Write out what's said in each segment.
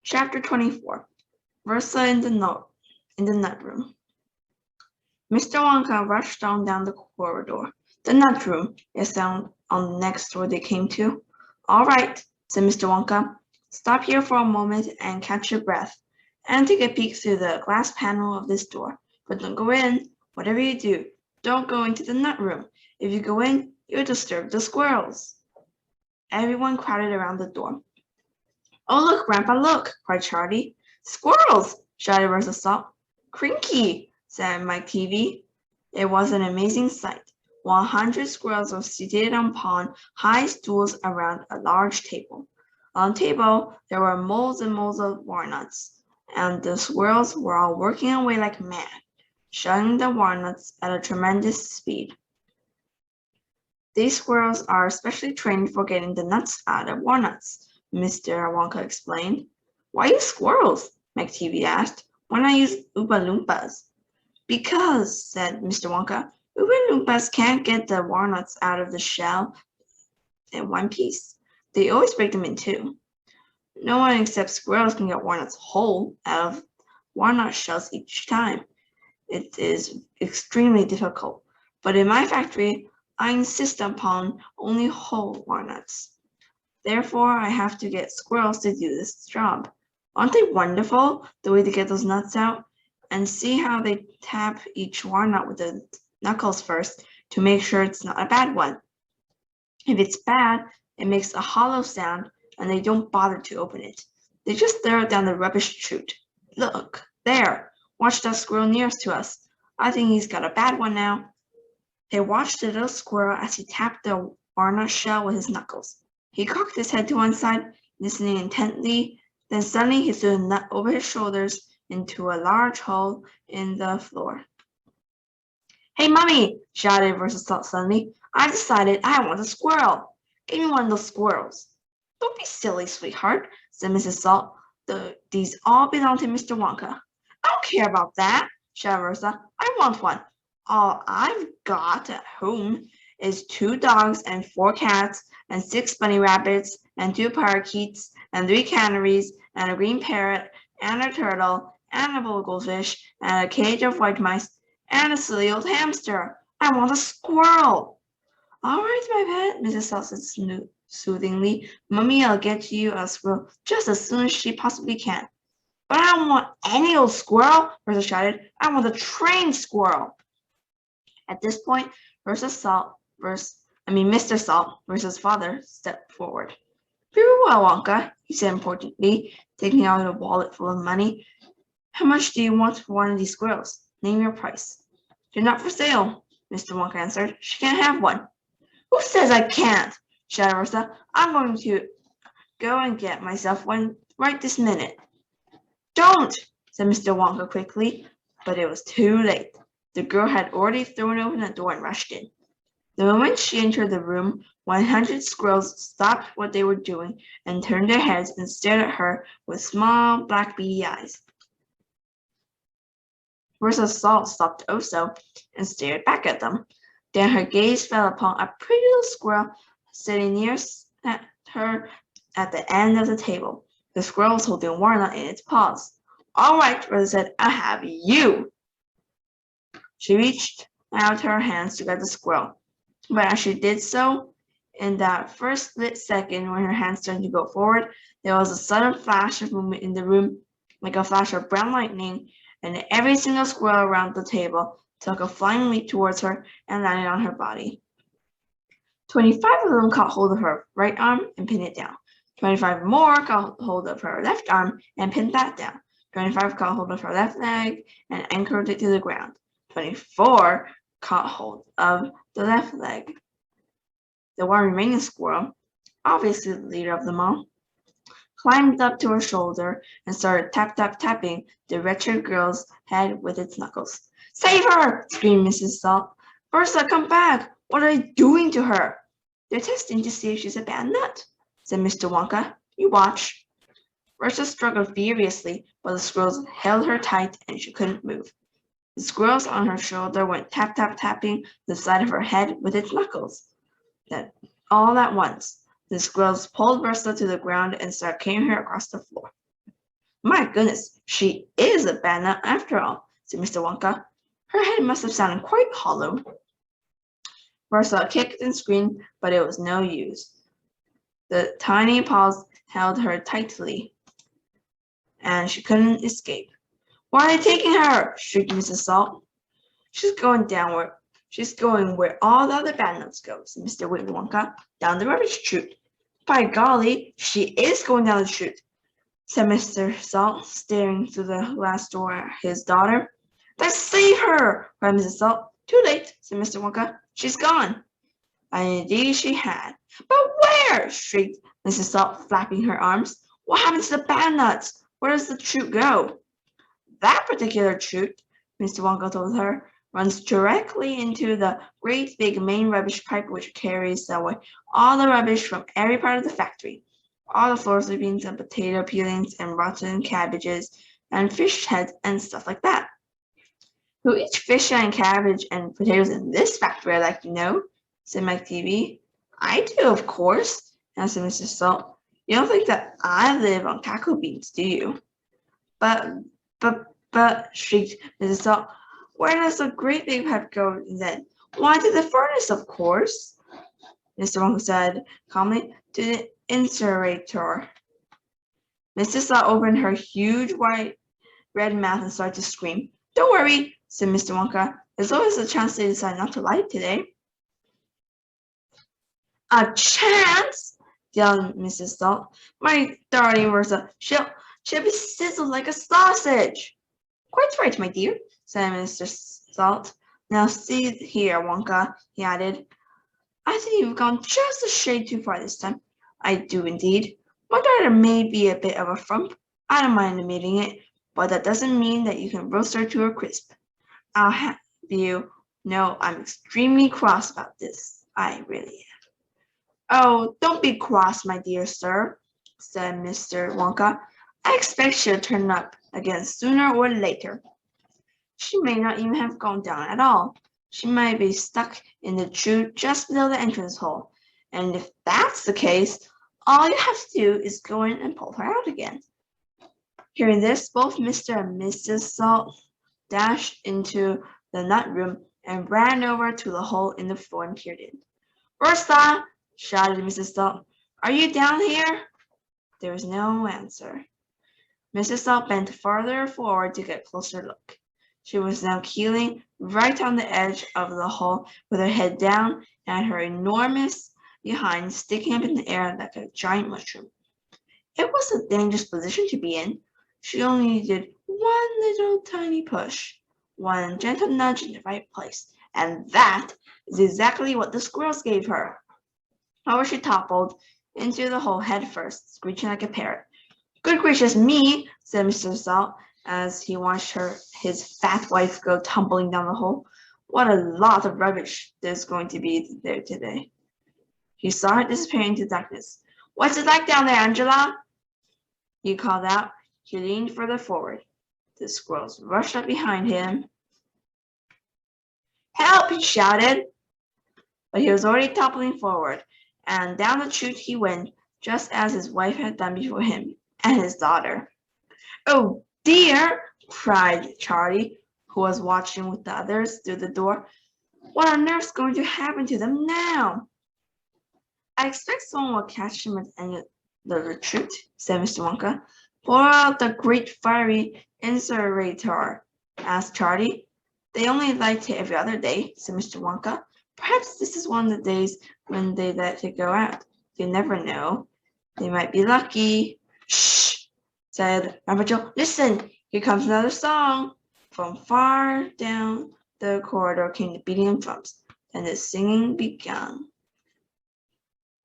Chapter 24. Versa in the nut room. Mr. Wonka rushed on down the corridor. The nut room, it sounded on the next door they came to. All right, said Mr. Wonka. Stop here for a moment and catch your breath, and take a peek through the glass panel of this door. But don't go in. Whatever you do, don't go into the nut room. If you go in, you'll disturb the squirrels. Everyone crowded around the door. Oh, look, Grandpa, look, cried Charlie. Squirrels, shouted Rosa Salt. Crinky, said Mike TV. It was an amazing sight. 100 squirrels were seated upon high stools around a large table. On the table, there were molds and molds of walnuts, and the squirrels were all working away like mad, shelling the walnuts at a tremendous speed. These squirrels are especially trained for getting the nuts out of walnuts, Mr. Wonka explained. Why use squirrels? Mike TV asked. Why not use Oompa Loompas? Because, said Mr. Wonka, Oompa Loompas can't get the walnuts out of the shell in one piece. They always break them in two. No one except squirrels can get walnuts whole out of walnut shells each time. It is extremely difficult. But in my factory, I insist upon only whole walnuts. Therefore, I have to get squirrels to do this job. Aren't they wonderful, the way to get those nuts out? And see how they tap each walnut with the knuckles first to make sure it's not a bad one. If it's bad, it makes a hollow sound, and they don't bother to open it. They just throw it down the rubbish chute. Look, there, watch that squirrel nearest to us. I think he's got a bad one now. They watched the little squirrel as he tapped the walnut shell with his knuckles. He cocked his head to one side, listening intently. Then suddenly he threw a nut over his shoulders into a large hole in the floor. Hey, Mummy, shouted Versa Salt suddenly. I decided I want a squirrel. Give me one of those squirrels. Don't be silly, sweetheart, said Mrs. Salt. These all belong to Mr. Wonka. I don't care about that, shouted Rosa. I want one. All I've got at home is 2 dogs and 4 cats and 6 bunny rabbits and 2 parakeets and 3 canaries and a green parrot and a turtle and a bull goldfish and a cage of white mice and a silly old hamster. I want a squirrel. All right, my pet, Mrs. Salt said soothingly. Mummy will get you a squirrel just as soon as she possibly can. But I don't want any old squirrel, Rosa shouted. I want a trained squirrel. At this point, Mr. Salt, Rosa's father, stepped forward. Very well, Wonka, he said importantly, taking out a wallet full of money. How much do you want for one of these squirrels? Name your price. They're not for sale, Mr. Wonka answered. She can't have one. Who says I can't? Shouted Rosa. I'm going to go and get myself one right this minute. Don't, said Mr. Wonka quickly, but it was too late. The girl had already thrown open the door and rushed in. The moment she entered the room, 100 squirrels stopped what they were doing and turned their heads and stared at her with small black beady eyes. Rosa Salt stopped also and stared back at them. Then her gaze fell upon a pretty little squirrel sitting near her at the end of the table. The squirrel was holding a walnut in its paws. All right, Rosa said, I'll have you. She reached out her hands to get the squirrel. But as she did so, in that first split second when her hands started to go forward, there was a sudden flash of movement in the room, like a flash of brown lightning, and every single squirrel around the table took a flying leap towards her and landed on her body. 25 of them caught hold of her right arm and pinned it down. 25 more caught hold of her left arm and pinned that down. 25 caught hold of her left leg and anchored it to the ground. 24 caught hold of the left leg. The one remaining squirrel, obviously the leader of them all, climbed up to her shoulder and started tapping the wretched girl's head with its knuckles. Save her! Screamed Mrs. Salt. Versa, come back! What are they doing to her? They're testing to see if she's a bad nut, said Mr. Wonka. You watch. Versa struggled furiously, but the squirrels held her tight and she couldn't move. The squirrels on her shoulder went tapping the side of her head with its knuckles. Then, all at once, the squirrels pulled Versa to the ground and started carrying her across the floor. My goodness, she is a bad nut after all, said Mr. Wonka. Her head must have sounded quite hollow. Rosa kicked and screamed, but it was no use. The tiny paws held her tightly, and she couldn't escape. Why are they taking her? Shrieked Mrs. Salt. She's going downward. She's going where all the other bad nuts go, said Mr. Wonka, down the rubbish chute. By golly, she is going down the chute, said Mr. Salt, staring through the glass door at his daughter. Let's save her, cried Mrs. Salt. Too late, said Mr. Wonka. She's gone. And indeed she had. But where? Shrieked Mrs. Salt, flapping her arms. What happened to the bad nuts? Where does the chute go? That particular chute, Mr. Wonka told her, runs directly into the great big main rubbish pipe which carries away all the rubbish from every part of the factory. All the floor sweepings and potato peelings and rotten cabbages and fish heads and stuff like that. Who eats fish and cabbage and potatoes in this factory, I'd like to know, said Mike TV. I do, of course, answered Mrs. Salt. You don't think that I live on cocoa beans, do you? But, shrieked Mrs. Salt, where does the great big pipe go then? Why, to the furnace, of course, Mr. Wonka said calmly, to the incinerator. Mrs. Salt opened her huge white red mouth and started to scream. Don't worry, said Mr. Wonka. There's always a chance they decide not to light today. A chance? Yelled Mrs. Salt. My darling Rosa, she'll be sizzled like a sausage. Quite right, my dear, said Mr. Salt. Now see here, Wonka, he added. I think you've gone just a shade too far this time. I do indeed. My daughter may be a bit of a frump. I don't mind admitting it, but that doesn't mean that you can roast her to a crisp. I'll have you know I'm extremely cross about this. I really am. Oh, don't be cross, my dear sir, said Mr. Wonka. I expect she'll turn up again sooner or later. She may not even have gone down at all. She might be stuck in the chute just below the entrance hole. And if that's the case, all you have to do is go in and pull her out again. Hearing this, both Mr. and Mrs. Salt dashed into the nut room and ran over to the hole in the floor and peered in. Rosa, shouted Mrs. Salt, are you down here? There was no answer. Mrs. Salt bent farther forward to get a closer look. She was now keeling right on the edge of the hole with her head down and her enormous behind sticking up in the air like a giant mushroom. It was a dangerous position to be in. She only needed one little tiny push, one gentle nudge in the right place, and that is exactly what the squirrels gave her. Over she toppled into the hole head first, screeching like a parrot. Good gracious me, said Mr. Salt, as he watched his fat wife go tumbling down the hole. What a lot of rubbish there's going to be there today. He saw her disappear into darkness. What's it like down there, Angela? He called out. He leaned further forward. The squirrels rushed up behind him. Help! He shouted. But he was already toppling forward, and down the chute he went, just as his wife had done before him, and his daughter. Oh dear! Cried Charlie, who was watching with the others through the door. What on earth's going to happen to them now? I expect someone will catch them at the end of the retreat, said Mr. Wonka. Pour out the great fiery incinerator, asked Charlie. They only light it every other day, said Mr. Wonka. Perhaps this is one of the days when they let it go out. You never know. They might be lucky. Shh, said Grandpa Joe. Listen, here comes another song. From far down the corridor came the beating of drums. Then the singing began.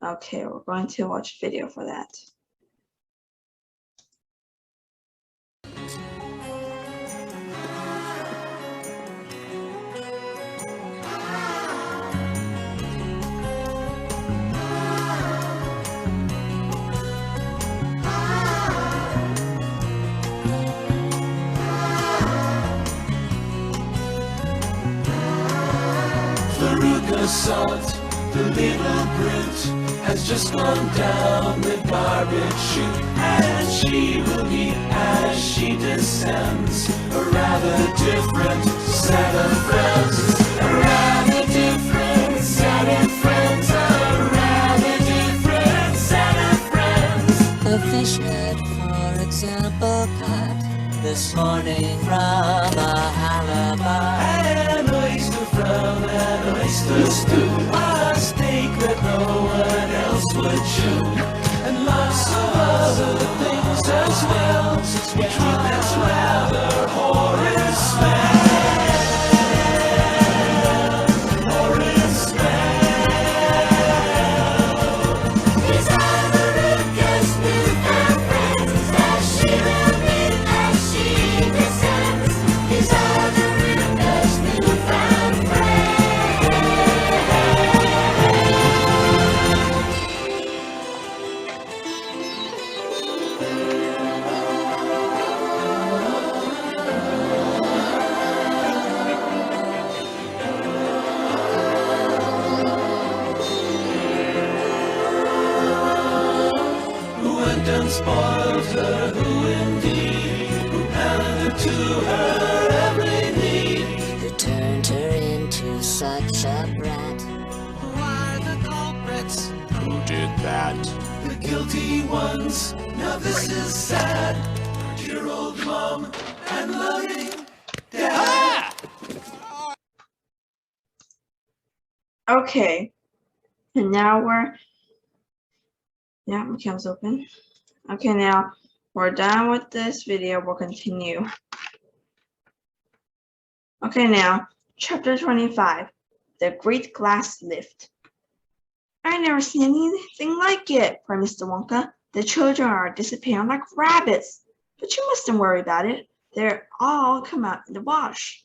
Okay, we're going to watch a video for that. Salt, the little brute, has just gone down the garbage chute, and she will eat as descends. A rather different set of friends. A rather different set of friends. A rather different set of friends. The fish head, for example, caught this morning from a halibut. An oyster from an oyster stew. A steak that no one else would chew. And lots of other things as well, which with this rather horrid smell. Horrid smell. These are the Ruka's newfound friends that she will meet as she descends. These are the Ruka's newfound friends. Who went and spoiled her, who indeed, who pandered to her every need. Who turned her into such a brat? Who are the culprits? Who did that? The guilty ones. Now this is sad. Our dear old mom and loving dad. Okay, and now my cam's open. Okay, now we're done with this video. We'll continue. Okay, now chapter 25, the Great Glass Lift. I never seen anything like it, cried Mr. Wonka. The children are disappearing like rabbits. But you mustn't worry about it. They'll all come out in the wash.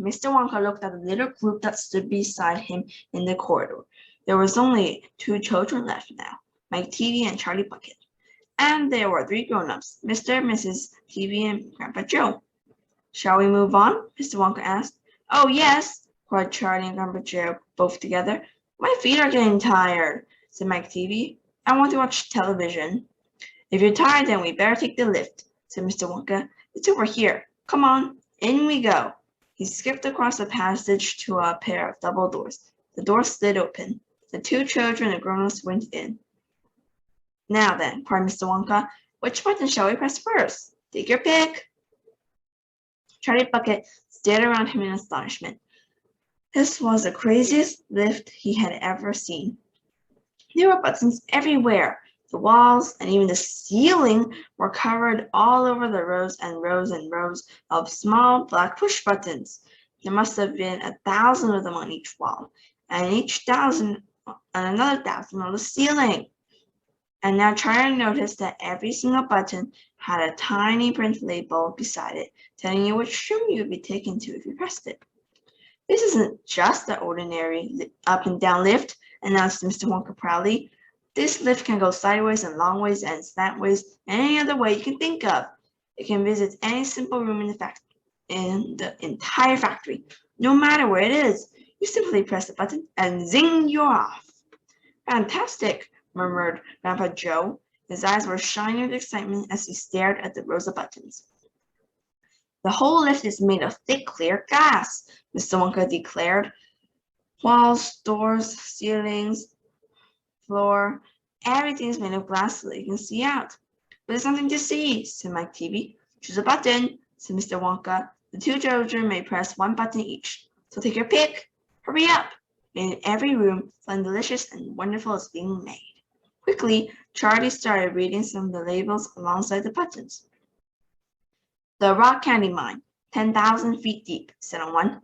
Mr. Wonka looked at the little group that stood beside him in the corridor. There was only 2 children left now, Mike TV and Charlie Bucket. And there were 3 grown-ups, Mr. and Mrs. TV and Grandpa Joe. Shall we move on? Mr. Wonka asked. Oh, yes, cried Charlie and Grandpa Joe both together. My feet are getting tired, said Mike TV. I want to watch television. If you're tired, then we better take the lift, said Mr. Wonka. It's over here. Come on, in we go. He skipped across the passage to a pair of double doors. The door slid open. The 2 children and grown-ups went in. Now then, cried Mr. Wonka, which button shall we press first? Take your pick. Charlie Bucket stared around him in astonishment. This was the craziest lift he had ever seen. There were buttons everywhere. The walls and even the ceiling were covered all over the rows and rows and rows of small black push buttons. There must have been 1,000 of them on each wall, and each 1,000 and another 1,000 on the ceiling. And now Charlie noticed that every single button had a tiny print label beside it, telling you which room you would be taken to if you pressed it. This isn't just an ordinary up and down lift, announced Mr. Wonka proudly. This lift can go sideways and long ways and slantways and any other way you can think of. It can visit any simple room in the entire factory, no matter where it is. You simply press the button and zing, you're off. Fantastic, murmured Grandpa Joe. His eyes were shining with excitement as he stared at the rows of buttons. The whole lift is made of thick, clear glass, Mr. Wonka declared. Walls, doors, ceilings, floor, everything is made of glass so that you can see out. But there's nothing to see, said Mike TV. Choose a button, said Mr. Wonka. The 2 children may press 1 button each. So take your pick. Hurry up. In every room, something delicious and wonderful is being made. Quickly, Charlie started reading some of the labels alongside the buttons. The rock candy mine, 10,000 feet deep, said on one.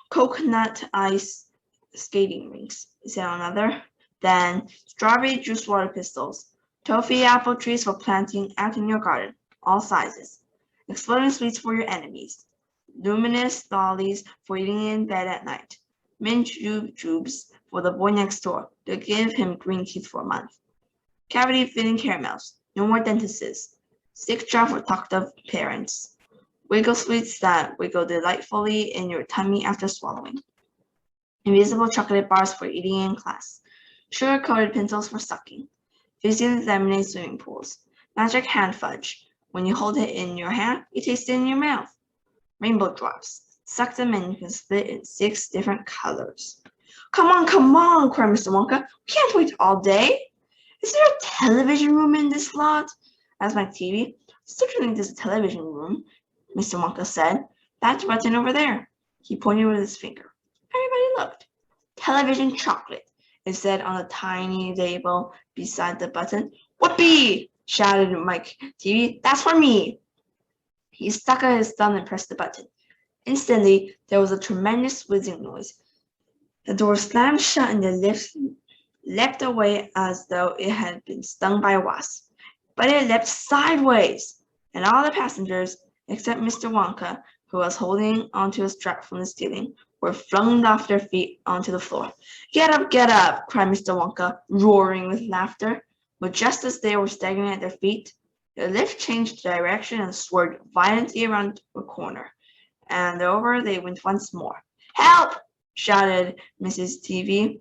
Coconut ice skating rinks, said on another. Then strawberry juice water pistols, toffee apple trees for planting out in your garden, all sizes. Exploding sweets for your enemies. Luminous lollies for eating in bed at night. Mint jubes for the boy next door to give him green teeth for a month. Cavity filling caramels, no more dentists. Stick jar for talked of parents. Wiggle sweets that wiggle delightfully in your tummy after swallowing. Invisible chocolate bars for eating in class. Sugar-coated pencils for sucking. Fizzy lemonade swimming pools. Magic hand fudge. When you hold it in your hand, you taste it in your mouth. Rainbow drops. Suck them and you can split in 6 different colors. Come on, cried Mr. Wonka. We can't wait all day. Is there a television room in this lot? Asked my TV. Certainly there's a television room, Mr. Wonka said. That button over there. He pointed with his finger. Everybody looked. Television chocolate, it said on the tiny label beside the button. Whoopee! Shouted Mike TV. That's for me. He stuck out his thumb and pressed the button. Instantly, there was a tremendous whizzing noise. The door slammed shut and the lift leapt away as though it had been stung by a wasp. But it leapt sideways, and all the passengers, except Mr. Wonka, who was holding onto a strap from the ceiling, were flung off their feet onto the floor. Get up, cried Mr. Wonka, roaring with laughter. But just as they were staggering at their feet, the lift changed direction and swerved violently around a corner, and over they went once more. Help! Shouted Mrs. TV.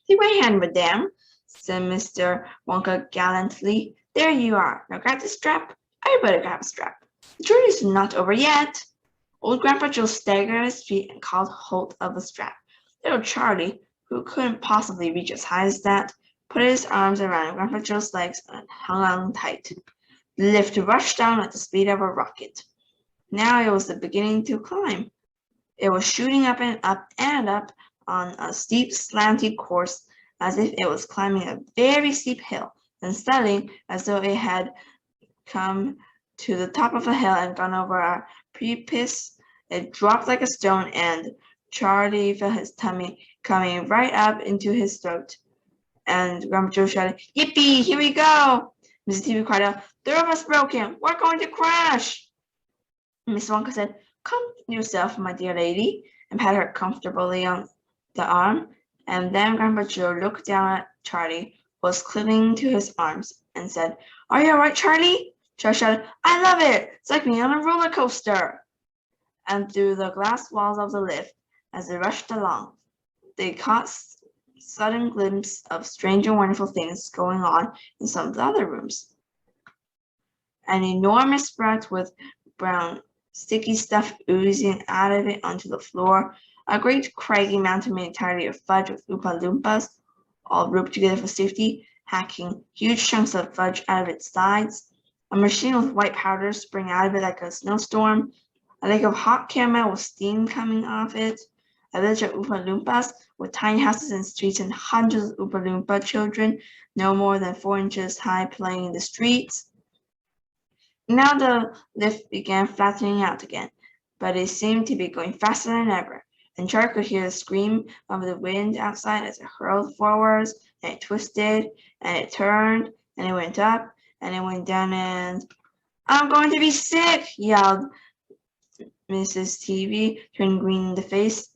Take my hand, madame, said Mr. Wonka gallantly. There you are. Now grab the strap. Everybody grab a strap. The journey's not over yet. Old Grandpa Joe staggered at his feet and caught hold of the strap. Little Charlie, who couldn't possibly reach as high as that, put his arms around Grandpa Joe's legs and hung on tight. The lift rushed down at the speed of a rocket. Now it was beginning to climb. It was shooting up and up and up on a steep, slanty course, as if it was climbing a very steep hill, then suddenly, as though it had come to the top of a hill and gone over a precipice, it dropped like a stone, and Charlie felt his tummy coming right up into his throat. And Grandpa Joe shouted, "Yippee! Here we go!" Mrs. TV cried out, "The roof is broken! We're going to crash!" Miss Wonka said, "Calm yourself, my dear lady," and patted her comfortably on the arm. And then Grandpa Joe looked down at Charlie, who was clinging to his arms, and said, "Are you all right, Charlie?" Charlie shouted, "I love it! It's like being on a roller coaster!" And through the glass walls of the lift, as they rushed along, they caught sudden glimpse of strange and wonderful things going on in some of the other rooms. An enormous spout with brown sticky stuff oozing out of it onto the floor, a great craggy mountain made entirely of fudge with Oompa Loompas, all roped together for safety, hacking huge chunks of fudge out of its sides, a machine with white powder spraying out of it like a snowstorm, a lake of hot caramel with steam coming off it, a village of Oompa Loompas with tiny houses and streets and hundreds of Oompa Loompa children no more than 4 inches high playing in the streets. Now the lift began flattening out again, but it seemed to be going faster than ever, and Charlie could hear the scream of the wind outside as it hurled forwards, and it twisted, and it turned, and it went up, and it went down, and "I'm going to be sick!" yelled Mrs. TV, turning green in the face.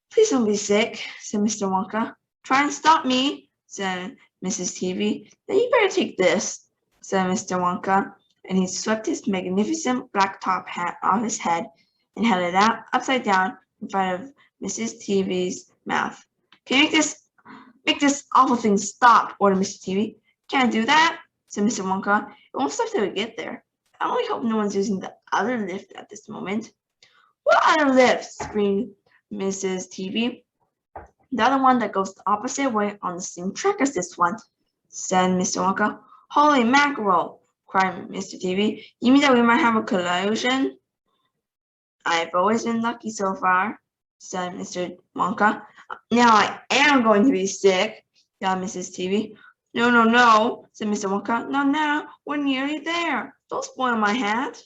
"Please don't be sick," said Mr. Wonka. "Try and stop me," said Mrs. TV. "Then you better take this," said Mr. Wonka, and he swept his magnificent black top hat off his head and held it out upside down in front of Mrs. TV's mouth. "Can you make this awful thing stop?" ordered Mr. TV. "Can't do that," said Mr. Wonka. "It won't stop till we get there. I only hope no one's using the other lift at this moment." "What other lift?" screamed Mrs. TV. "The other one that goes the opposite way on the same track as this one," said Mr. Wonka. "Holy mackerel!" cried Mr. TV. "You mean that we might have a collision?" "I've always been lucky so far," said Mr. Wonka. "Now I am going to be sick," yelled Mrs. TV. No, said Mr. Wonka. Now, we're nearly there. Don't spoil my hat."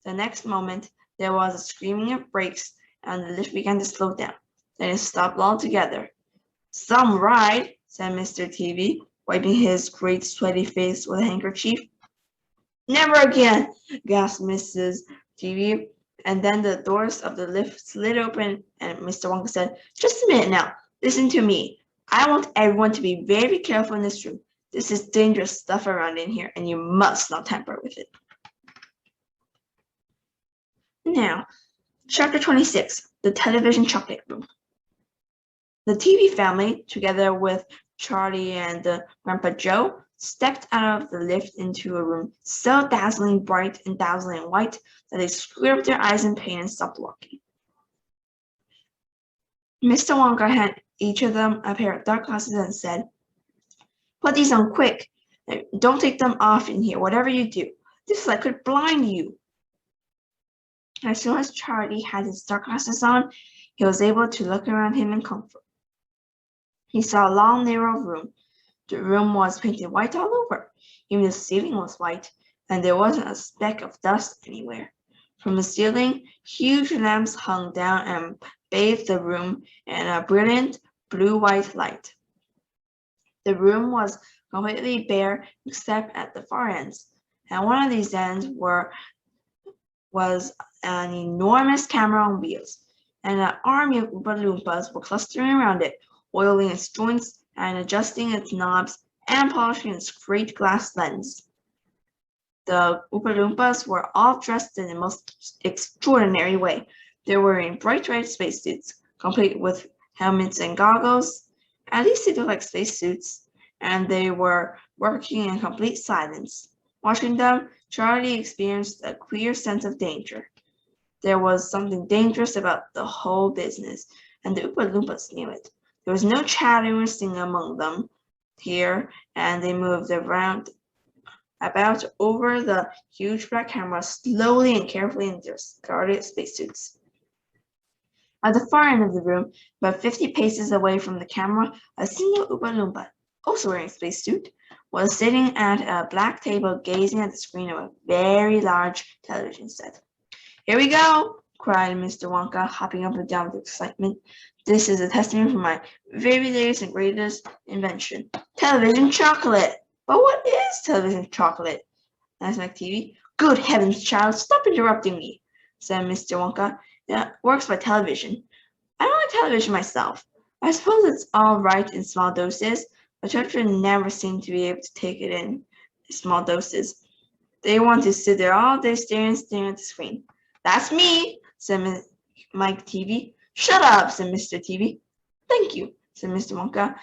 The next moment, there was a screaming of brakes, and the lift began to slow down. Then it stopped altogether. "Some ride," said Mr. TV, wiping his great sweaty face with a handkerchief. "Never again," gasped Mrs. TV. And then the doors of the lift slid open, and Mr. Wonka said, "Just a minute now. Listen to me. I want everyone to be very careful in this room. This is dangerous stuff around in here, and you must not tamper with it." Now, Chapter 26, The Television Chocolate Room. The TV family, together with Charlie and Grandpa Joe, stepped out of the lift into a room so dazzling bright and dazzling white that they screwed up their eyes in pain and stopped walking. Mr. Wonka handed each of them a pair of dark glasses and said, "Put these on quick. Don't take them off in here, whatever you do. This light could blind you." As soon as Charlie had his dark glasses on, he was able to look around him in comfort. He saw a long, narrow room. The room was painted white all over. Even the ceiling was white, and there wasn't a speck of dust anywhere. From the ceiling, huge lamps hung down and bathed the room in a brilliant blue-white light. The room was completely bare except at the far ends, and one of these ends was an enormous camera on wheels, and an army of Oompa Loompas were clustering around it, oiling its joints and adjusting its knobs and polishing its great glass lens. The Oompa Loompas were all dressed in the most extraordinary way. They were wearing bright red spacesuits, complete with helmets and goggles. At least they looked like spacesuits, and they were working in complete silence. Watching them, Charlie experienced a queer sense of danger. There was something dangerous about the whole business, and the Oompa Loompas knew it. There was no chattering or singing among them here, and they moved about over the huge black camera slowly and carefully in their scarlet spacesuits. At the far end of the room, about 50 paces away from the camera, a single Oompa Loompa, also wearing a spacesuit, was sitting at a black table gazing at the screen of a very large television set. "Here we go!" cried Mr. Wonka, hopping up and down with excitement. "This is a testament for my very latest and greatest invention, television chocolate." "But what is television chocolate?" asked McTeevee. "Good heavens, child, stop interrupting me," said Mr. Wonka. "It works by television. I don't like television myself. I suppose it's all right in small doses, but children never seem to be able to take it in small doses. They want to sit there all day staring at the screen." "That's me," said Mike TV. "Shut up," said Mr. TV. "Thank you," said Mr. Wonka.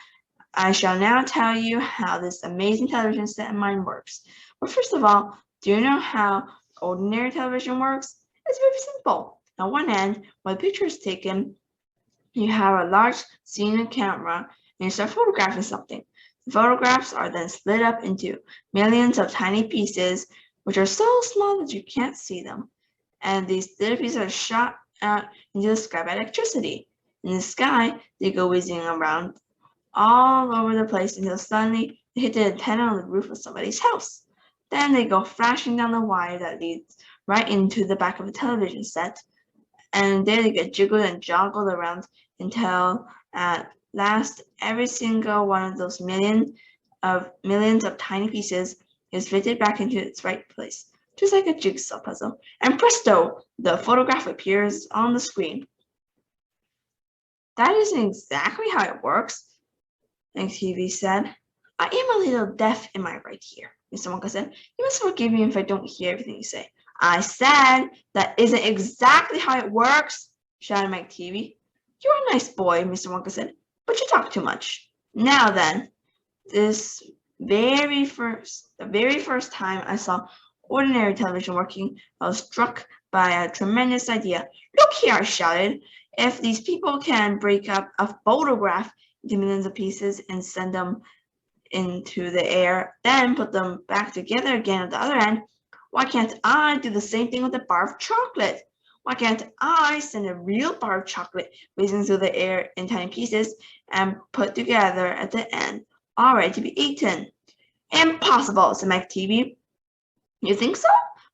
"I shall now tell you how this amazing television set of mine works. But first of all, do you know how ordinary television works? It's very simple. On one end, while the picture is taken, you have a large scene camera and you start photographing something. The photographs are then split up into millions of tiny pieces, which are so small that you can't see them. And these little pieces are shot out into the sky by electricity. In the sky, they go whizzing around all over the place until suddenly they hit the antenna on the roof of somebody's house. Then they go flashing down the wire that leads right into the back of the television set, and there they get jiggled and joggled around until at last every single one of those millions of tiny pieces is fitted back into its right place, just like a jigsaw puzzle. And presto, the photograph appears on the screen." "That isn't exactly how it works," McTeevee said. "I am a little deaf in my right ear," Mr. Wonka said. "You must forgive me if I don't hear everything you say." "I said that isn't exactly how it works," shouted McTeevee. "You're a nice boy," Mr. Wonka said, "but you talk too much. Now then, the very first time I saw ordinary television working, I was struck by a tremendous idea. 'Look here,' I shouted. 'If these people can break up a photograph into millions of pieces and send them into the air, then put them back together again at the other end, why can't I do the same thing with a bar of chocolate? Why can't I send a real bar of chocolate whizzing through the air in tiny pieces and put together at the end, all ready to be eaten?'" "Impossible," said McTeevee. "You think so?"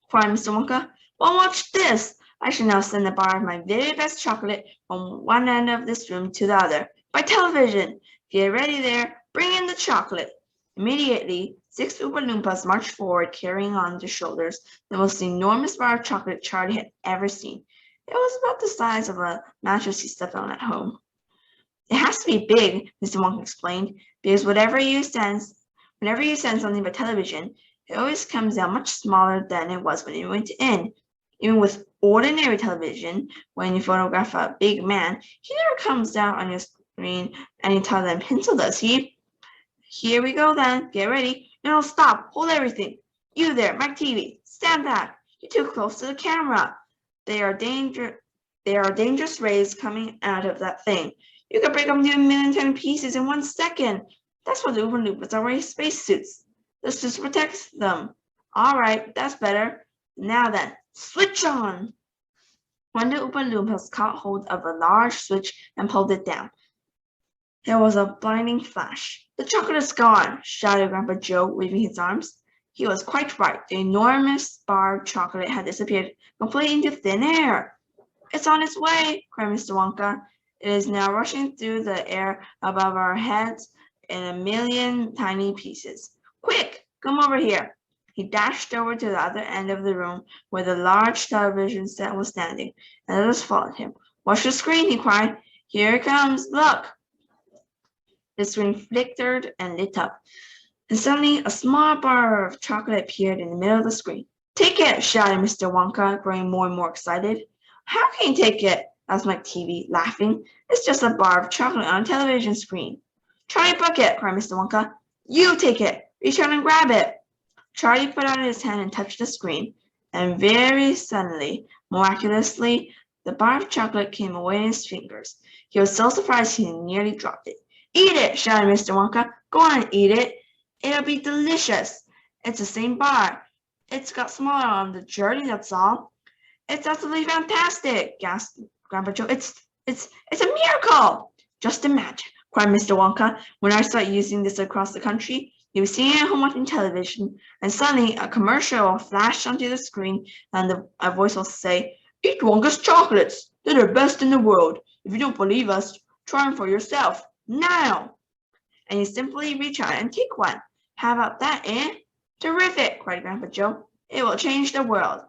cried Mr. Wonka. "Well, watch this. I shall now send a bar of my very best chocolate from one end of this room to the other, by television. Get ready there. Bring in the chocolate." Immediately, 6 Oompa Loompas marched forward, carrying on their shoulders the most enormous bar of chocolate Charlie had ever seen. It was about the size of a mattress he slept on at home. "It has to be big," Mr. Wonka explained, "because whenever you send something by television, it always comes out much smaller than it was when it went in. Even with ordinary television, when you photograph a big man, he never comes out on your screen any taller than a pencil, does he? Here we go then. Get ready. No, stop. Hold everything. You there, Mike TV. Stand back. You're too close to the camera. There are dangerous rays coming out of that thing. You could break them into a million tiny pieces in 1 second. That's what the Oompa Loompas are wearing spacesuits. The suits protects them. All right, that's better. Now then, switch on. One of the Oompa Loompas caught hold of a large switch and pulled it down. There was a blinding flash. The chocolate is gone, shouted Grandpa Joe, waving his arms. He was quite right. The enormous bar of chocolate had disappeared completely into thin air. It's on its way, cried Mr. Wonka. It is now rushing through the air above our heads in a million tiny pieces. Quick, come over here. He dashed over to the other end of the room where the large television set was standing, and others followed him. Watch the screen, he cried. Here it comes, look. The screen flickered and lit up, and suddenly a small bar of chocolate appeared in the middle of the screen. Take it, shouted Mr. Wonka, growing more and more excited. How can you take it? Asked Mike TV, laughing. It's just a bar of chocolate on a television screen. Charlie Bucket, cried Mr. Wonka. You take it. Reach out and grab it. Charlie put out his hand and touched the screen, and very suddenly, miraculously, the bar of chocolate came away in his fingers. He was so surprised he nearly dropped it. Eat it, shouted Mr. Wonka. Go on and eat it. It'll be delicious. It's the same bar. It's got smaller on the journey, that's all. It's absolutely fantastic, gasped Grandpa Joe. It's a miracle. Just imagine, cried Mr. Wonka. When I start using this across the country, you'll be sitting at home watching television, and suddenly a commercial will flash onto the screen, and a voice will say, Eat Wonka's chocolates. They're the best in the world. If you don't believe us, try them for yourself. Now. And you simply reach out and take one. How about that, eh? Terrific, cried Grandpa Joe. It will change the world.